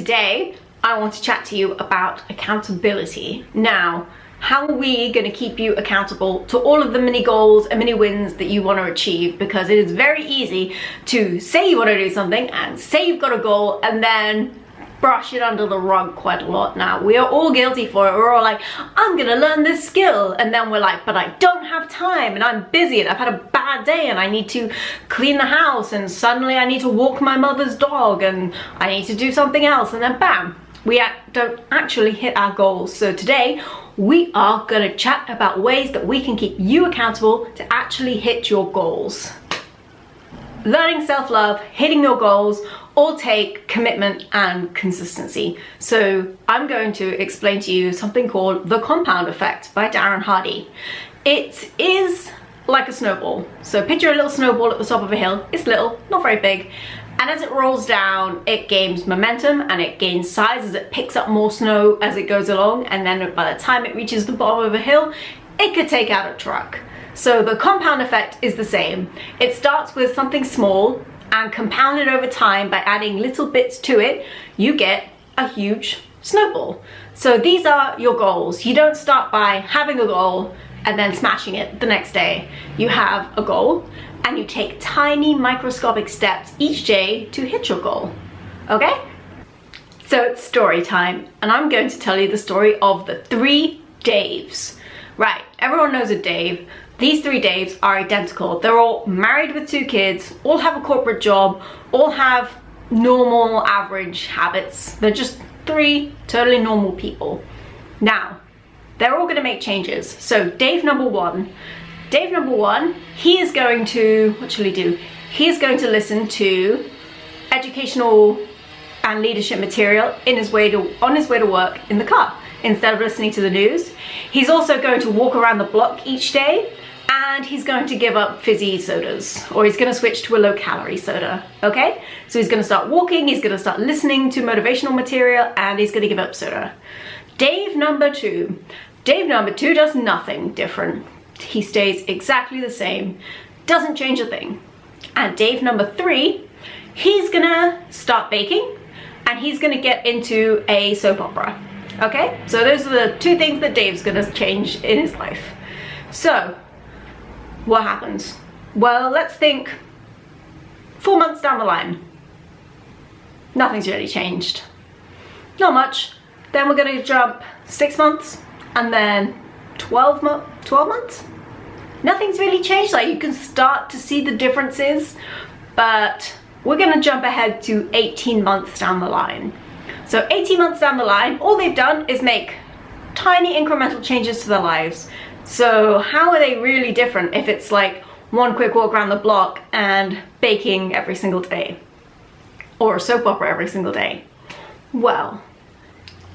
today I want to chat to you about accountability. Now, how are we going to keep you accountable to all of the mini goals and mini wins that you want to achieve? Because it is very easy to say you want to do something and say you've got a goal and then brush it under the rug quite a lot. Now, we are all guilty for it. We're all like, I'm gonna learn this skill, and then we're like, but I don't have time and I'm busy and I've had a bad day and I need to clean the house and suddenly I need to walk my mother's dog and I need to do something else, and then bam, we don't actually hit our goals. So today we are gonna chat about ways that we can keep you accountable to actually hit your goals. Learning self-love, hitting your goals, all take commitment and consistency. So I'm going to explain to you something called the compound effect by Darren Hardy. It is like a snowball. So picture a little snowball at the top of a hill. It's little, not very big. And as it rolls down, it gains momentum and it gains size as it picks up more snow as it goes along. And then by the time it reaches the bottom of a hill, it could take out a truck. So the compound effect is the same. It starts with something small and compounded over time by adding little bits to it, you get a huge snowball. So these are your goals. You don't start by having a goal and then smashing it the next day. You have a goal and you take tiny microscopic steps each day to hit your goal, okay? So it's story time, and I'm going to tell you the story of the 3 Daves. Right, everyone knows a Dave. These 3 Daves are identical. They're all married with 2 kids, all have a corporate job, all have normal, average habits. They're just 3 totally normal people. Now, they're all gonna make changes. So Dave number one, he is going to, what shall he do? He is going to listen to educational and leadership material on his way to work in the car, instead of listening to the news. He's also going to walk around the block each day, and he's going to give up fizzy sodas, or he's going to switch to a low-calorie soda, okay? So he's going to start walking, he's going to start listening to motivational material, and he's going to give up soda. Dave number two does nothing different. He stays exactly the same, doesn't change a thing. And Dave number 3, he's going to start baking, and he's going to get into a soap opera. Okay, so those are the 2 things that Dave's gonna change in his life. So, what happens? Well, let's think 4 months down the line. Nothing's really changed. Not much. Then we're gonna jump 6 months, and then 12 months? Nothing's really changed. Like, you can start to see the differences, but we're gonna jump ahead to 18 months down the line. So 18 months down the line, all they've done is make tiny incremental changes to their lives. So how are they really different if it's like one quick walk around the block and baking every single day? Or a soap opera every single day? Well,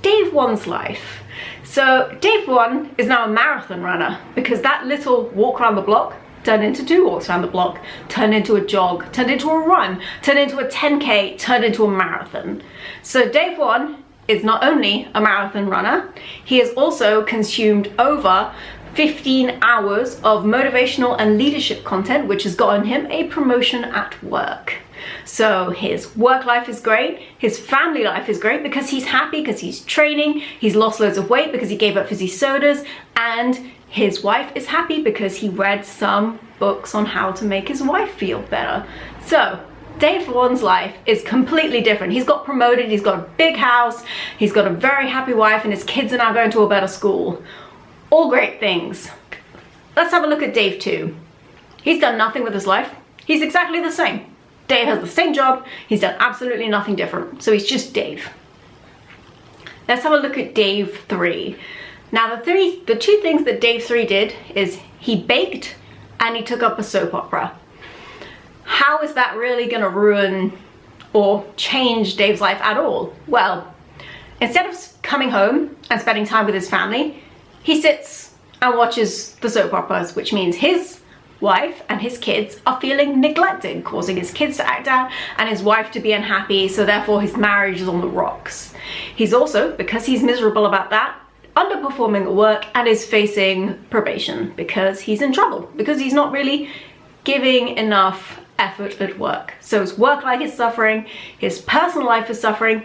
Dave 1's life. So Dave 1 is now a marathon runner, because that little walk around the block turned into 2 walks around the block, turned into a jog, turned into a run, turned into a 10K, turned into a marathon. So Dave 1 is not only a marathon runner, he has also consumed over 15 hours of motivational and leadership content, which has gotten him a promotion at work. So his work life is great, his family life is great because he's happy, because he's training, he's lost loads of weight because he gave up fizzy sodas, and his wife is happy because he read some books on how to make his wife feel better. So Dave 1's life is completely different. He's got promoted, he's got a big house, he's got a very happy wife, and his kids are now going to a better school. All great things. Let's have a look at Dave 2. He's done nothing with his life. He's exactly the same. Dave has the same job, he's done absolutely nothing different. So he's just Dave. Let's have a look at Dave 3. Now the 2 things that Dave 3 did is he baked and he took up a soap opera. How is that really gonna ruin or change Dave's life at all? Well, instead of coming home and spending time with his family, he sits and watches the soap operas, which means his wife and his kids are feeling neglected, causing his kids to act out and his wife to be unhappy, so therefore his marriage is on the rocks. He's also, because he's miserable about that, underperforming at work and is facing probation because he's in trouble, because he's not really giving enough effort at work. So his work life is suffering, his personal life is suffering,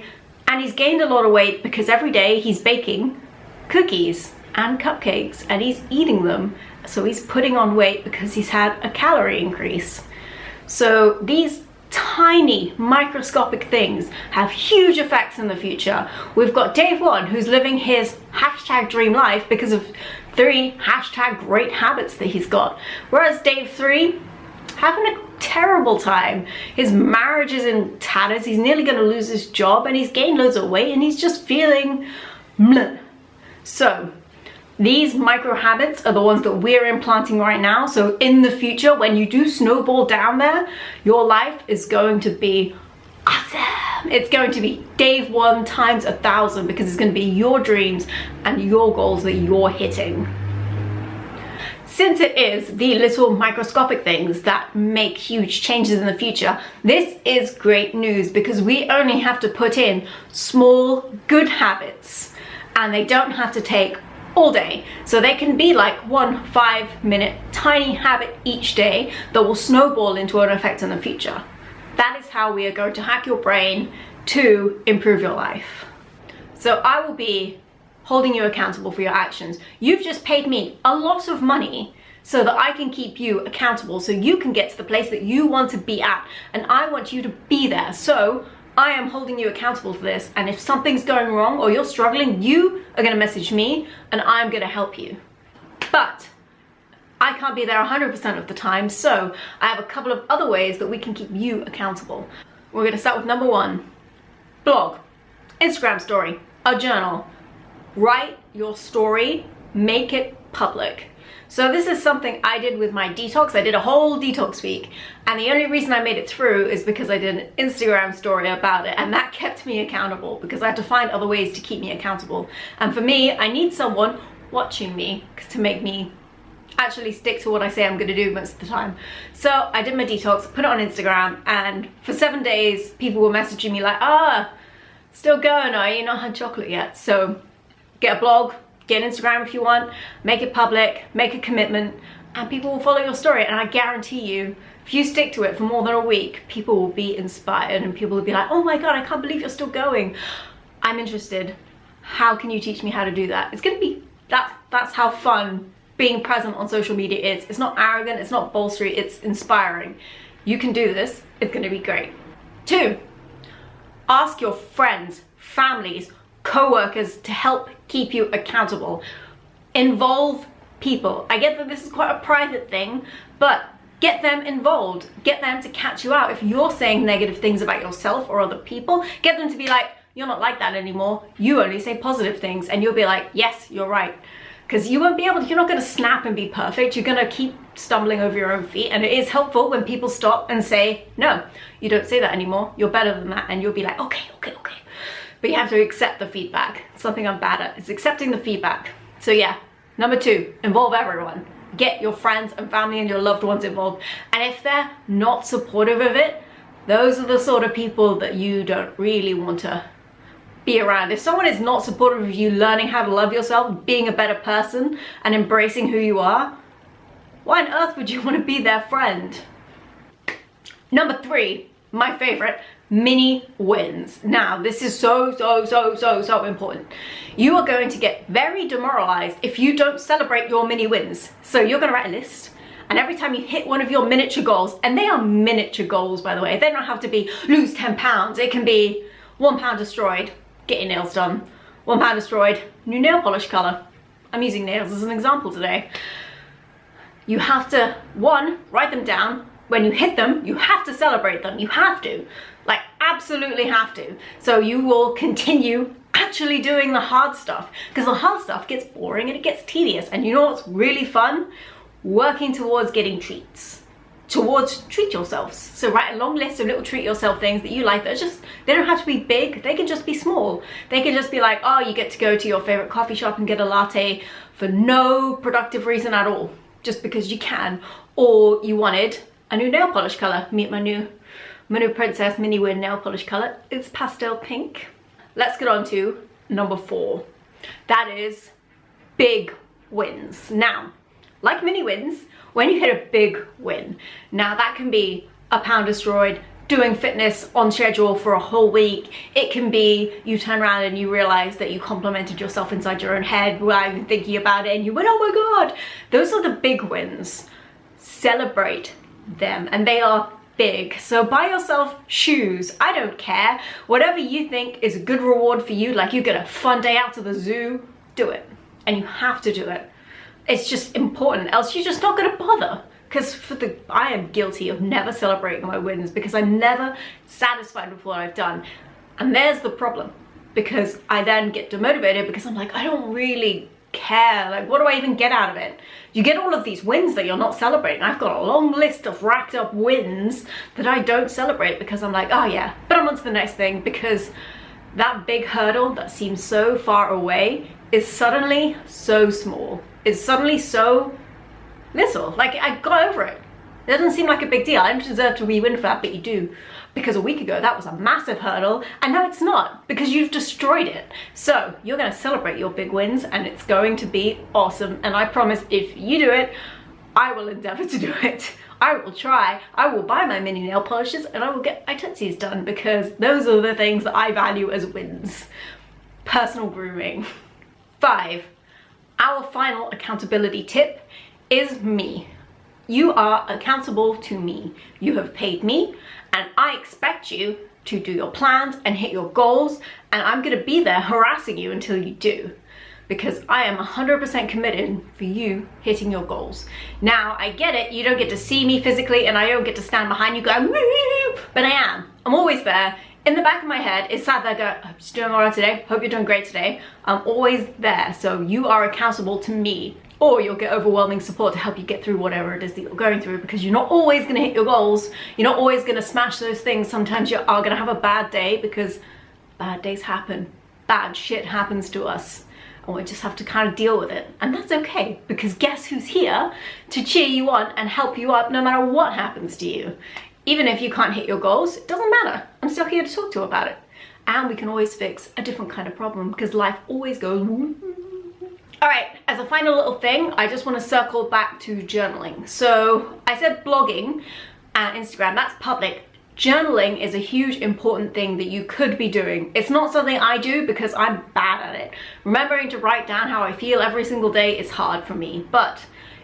And he's gained a lot of weight because every day he's baking cookies and cupcakes and he's eating them. So he's putting on weight because he's had a calorie increase. So these tiny microscopic things have huge effects in the future. We've got Dave 1 who's living his hashtag dream life because of 3 hashtag great habits that he's got. Whereas Dave 3 having a terrible time. His marriage is in tatters, he's nearly going to lose his job and he's gained loads of weight and he's just feeling meh. So these micro habits are the ones that we're implanting right now. So in the future, when you do snowball down there, your life is going to be awesome. It's going to be Dave 1 times 1,000 because it's going to be your dreams and your goals that you're hitting. Since it is the little microscopic things that make huge changes in the future, this is great news because we only have to put in small, good habits and they don't have to take all day. So they can be like 1 5-minute tiny habit each day that will snowball into an effect in the future. That is how we are going to hack your brain to improve your life. So I will be holding you accountable for your actions. You've just paid me a lot of money so that I can keep you accountable, so you can get to the place that you want to be at, and I want you to be there. So I am holding you accountable for this, and if something's going wrong or you're struggling, you are going to message me and I'm going to help you. But I can't be there 100% of the time, so I have a couple of other ways that we can keep you accountable. We're going to start with number 1. Blog, Instagram story, a journal. Write your story, make it public. So this is something I did with my detox. I did a whole detox week, and the only reason I made it through is because I did an Instagram story about it, and that kept me accountable because I had to find other ways to keep me accountable. And for me, I need someone watching me to make me actually stick to what I say I'm gonna do most of the time. So I did my detox, put it on Instagram, and for 7 days, people were messaging me like, still going, are you not had chocolate yet? So get a blog, get an Instagram if you want, make it public, make a commitment, and people will follow your story. And I guarantee you, if you stick to it for more than a week, people will be inspired and people will be like, oh my God, I can't believe you're still going. I'm interested. How can you teach me how to do that? It's gonna be, that's how fun being present on social media is. It's not arrogant, it's not bolstery, it's inspiring. You can do this, it's gonna be great. 2, ask your friends, families, co-workers to help keep you accountable. Involve people. I get that this is quite a private thing, but get them involved. Get them to catch you out. If you're saying negative things about yourself or other people, get them to be like, you're not like that anymore. You only say positive things, and you'll be like, yes, you're right. Because you won't be able to, you're not going to snap and be perfect. You're going to keep stumbling over your own feet, and it is helpful when people stop and say, no, you don't say that anymore. You're better than that. And you'll be like, okay. But you have to accept the feedback. It's something I'm bad at, is accepting the feedback. So yeah, number 2, involve everyone. Get your friends and family and your loved ones involved. And if they're not supportive of it, those are the sort of people that you don't really want to be around. If someone is not supportive of you learning how to love yourself, being a better person, and embracing who you are, why on earth would you want to be their friend? Number 3, my favorite, mini wins. Now, this is so important. You are going to get very demoralized if you don't celebrate your mini wins. So you're gonna write a list, and every time you hit one of your miniature goals, and they are miniature goals, by the way, they don't have to be lose 10 pounds. It can be 1 pound destroyed, get your nails done. 1 pound destroyed, new nail polish color. I'm using nails as an example today. You have to, 1, write them down. When you hit them, you have to celebrate them. You have to, like, absolutely have to. So you will continue actually doing the hard stuff, because the hard stuff gets boring and it gets tedious. And you know what's really fun? Working towards getting treats, towards treat yourselves. So write a long list of little treat yourself things that you like that are just, they don't have to be big, they can just be small. They can just be like, oh, you get to go to your favorite coffee shop and get a latte for no productive reason at all, just because you can. Or you wanted a new nail polish color. Meet my new Princess Mini Win nail polish color. It's pastel pink. Let's get on to number 4. That is big wins. Now, like mini wins, when you hit a big win, now that can be 1 pound destroyed, doing fitness on schedule for a whole week. It can be you turn around and you realize that you complimented yourself inside your own head without even thinking about it and you went, oh my God. Those are the big wins. Celebrate them, and they are big. So buy yourself shoes, I don't care. Whatever you think is a good reward for you, like you get a fun day out to the zoo, do it. And you have to do it. It's just important, else you're just not gonna bother. Because I am guilty of never celebrating my wins because I'm never satisfied with what I've done. And there's the problem, because I then get demotivated because I'm like, I don't really care. Like, what do I even get out of it? You get all of these wins that you're not celebrating. I've got a long list of racked up wins that I don't celebrate because I'm like, oh yeah, but I'm on to the next thing, because that big hurdle that seems so far away is suddenly so small. It's suddenly so little. Like, I got over it. It doesn't seem like a big deal. I don't deserve to re-win for that, but you do. Because a week ago, that was a massive hurdle, and now it's not, because you've destroyed it. So, you're gonna celebrate your big wins, and it's going to be awesome. And I promise, if you do it, I will endeavor to do it. I will try. I will buy my mini nail polishes, and I will get my tootsies done, because those are the things that I value as wins. Personal grooming. 5. Our final accountability tip is me. You are accountable to me. You have paid me, and I expect you to do your plans and hit your goals, and I'm gonna be there harassing you until you do, because I am 100% committed for you hitting your goals. Now, I get it, you don't get to see me physically, and I don't get to stand behind you going, woo, but I am. I'm always there. In the back of my head, it's sat there going, hope you're doing all right today, hope you're doing great today. I'm always there, so you are accountable to me. Or you'll get overwhelming support to help you get through whatever it is that you're going through, because you're not always gonna hit your goals. You're not always gonna smash those things. Sometimes you are gonna have a bad day, because bad days happen. Bad shit happens to us. And we just have to kind of deal with it. And that's okay, because guess who's here to cheer you on and help you up no matter what happens to you. Even if you can't hit your goals, it doesn't matter. I'm still here to talk to you about it. And we can always fix a different kind of problem, because life always goes. All right, as a final little thing, I just want to circle back to journaling. So I said blogging and Instagram, that's public. Journaling is a huge important thing that you could be doing. It's not something I do because I'm bad at it. Remembering to write down how I feel every single day is hard for me, but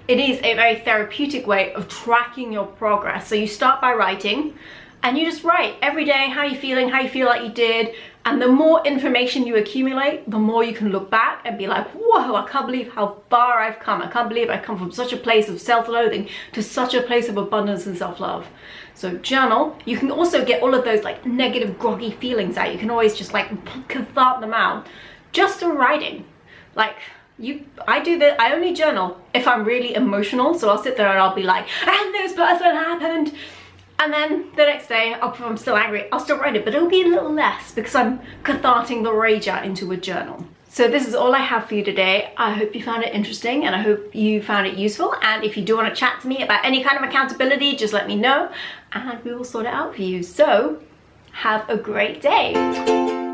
it is a very therapeutic way of tracking your progress. So you start by writing, and you just write every day how you're feeling, how you feel like you did. And the more information you accumulate, the more you can look back and be like, whoa, I can't believe how far I've come. I can't believe I've come from such a place of self-loathing to such a place of abundance and self-love. So journal. You can also get all of those like negative, groggy feelings out. You can always just like cathart them out just through writing. Like, I do that. I only journal if I'm really emotional. So I'll sit there and I'll be like, and this person happened. And then the next day, if I'm still angry, I'll still write it, but it'll be a little less because I'm catharting the rage out into a journal. So this is all I have for you today. I hope you found it interesting, and I hope you found it useful. And if you do want to chat to me about any kind of accountability, just let me know and we will sort it out for you. So have a great day.